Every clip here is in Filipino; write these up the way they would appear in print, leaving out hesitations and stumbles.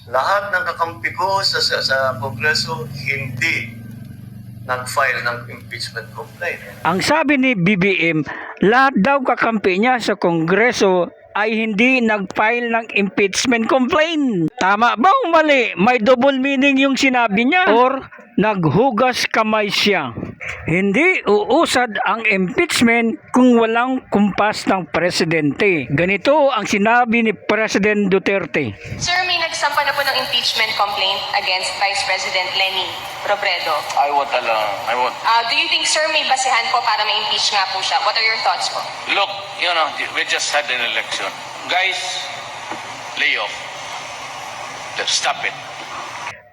Lahat ng kakampi ko sa Kongreso hindi nag-file ng impeachment complaint. Ang sabi ni BBM, lahat daw kakampi niya sa Kongreso ay hindi nag-file ng impeachment complaint. Tama ba o mali? May double meaning yung sinabi niya or naghugas kamay siya? Hindi uusad ang impeachment kung walang kumpas ng presidente. Ganito ang sinabi ni President Duterte. Sir, may nagsampa na po ng impeachment complaint against Vice President Leni Robredo. I won't allow. Do you think, sir, may basehan po para ma-impeach nga po siya? What are your thoughts po? Look, we just had an election. Guys, lay off. Let's stop it.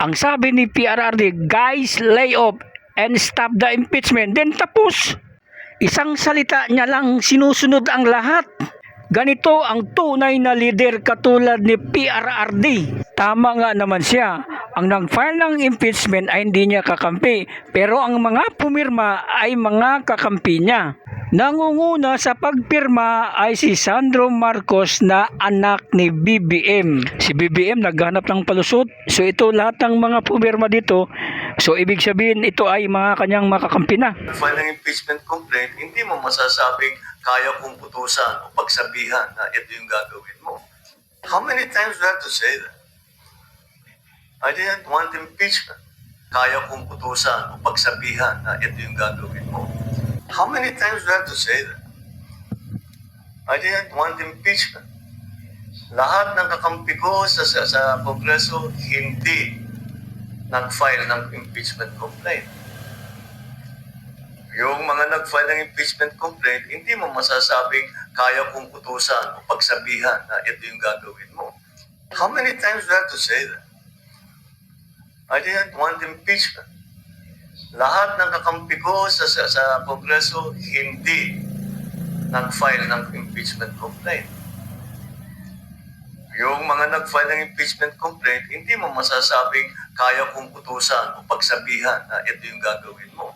Ang sabi ni PRRD, guys, lay off and stop the impeachment. Then tapos, isang salita niya lang sinusunod ang lahat. Ganito ang tunay na leader katulad ni PRRD. Tama nga naman siya. Ang nag-file ng impeachment ay hindi niya kakampi, pero ang mga pumirma ay mga kakampi niya. Nangunguna sa pagpirma ay si Sandro Marcos na anak ni BBM. Si BBM naghanap ng palusot. So ito lahat ng mga pumirma dito. So ibig sabihin ito ay mga kanyang makakampi na. File ng impeachment complaint, hindi mo masasabing kaya kong putusan o pagsabihan na ito yung gagawin mo. How many times do I have to say that? I didn't want impeachment. Kaya kong putusan o pagsabihan na ito yung gagawin mo. How many times do I have to say that? I didn't want impeachment. Lahat ng kakampi ko sa Kongreso hindi nag-file ng impeachment complaint. Yung mga nag-file ng impeachment complaint, hindi mo masasabing kaya kong utusan o pagsabihan na ito yung gagawin mo. How many times do I have to say that? I didn't want impeachment. Lahat ng kakampi ko sa Kongreso hindi nag-file ng impeachment complaint. Yung mga nag-file ng impeachment complaint, hindi mo masasabing kaya kong utusan o pagsabihan na ito yung gagawin mo.